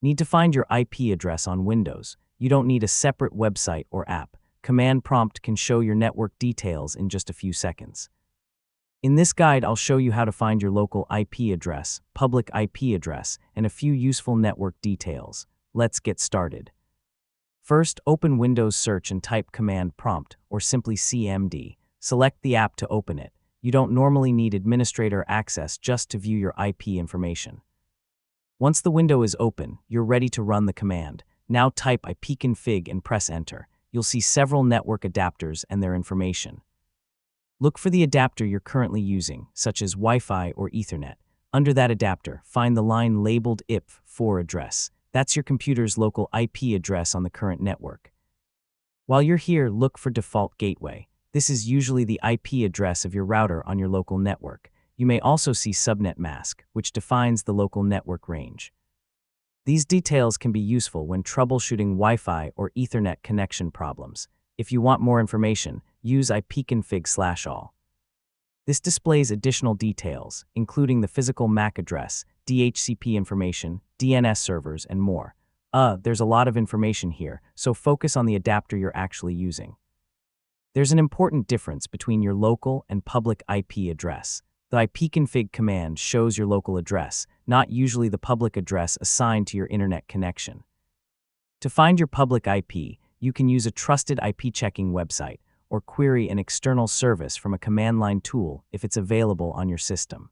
Need to find your IP address on Windows? You don't need a separate website or app. Command prompt can show your network details in just a few seconds. In this guide, I'll show you how to find your local IP address, public IP address, and a few useful network details. Let's get started. First, open Windows Search and type Command Prompt, or simply CMD. Select the app to open it. You don't normally need administrator access just to view your IP information. Once the window is open, you're ready to run the command. Now type ipconfig and press Enter. You'll see several network adapters and their information. Look for the adapter you're currently using, such as Wi-Fi or Ethernet. Under that adapter, find the line labeled IP4 address. That's your computer's local IP address on the current network. While you're here, look for default gateway. This is usually the IP address of your router on your local network. You may also see subnet mask, which defines the local network range. These details can be useful when troubleshooting Wi-Fi or Ethernet connection problems. If you want more information, use ipconfig/all. This displays additional details, including the physical MAC address, DHCP information, DNS servers, and more. There's a lot of information here, so focus on the adapter you're actually using. There's an important difference between your local and public IP address. The ipconfig command shows your local address, not usually the public address assigned to your internet connection. To find your public IP, you can use a trusted IP checking website or query an external service from a command line tool if it's available on your system.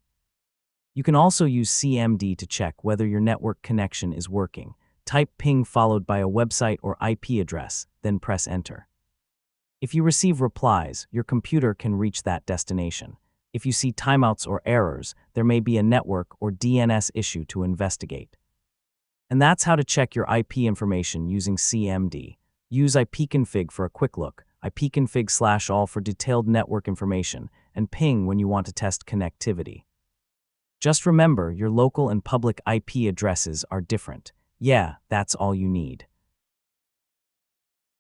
You can also use CMD to check whether your network connection is working. Type ping followed by a website or IP address, then press Enter. If you receive replies, your computer can reach that destination. If you see timeouts or errors, there may be a network or DNS issue to investigate. And that's how to check your IP information using CMD. Use ipconfig for a quick look, ipconfig/all for detailed network information, and ping when you want to test connectivity. Just remember, your local and public IP addresses are different. Yeah, that's all you need.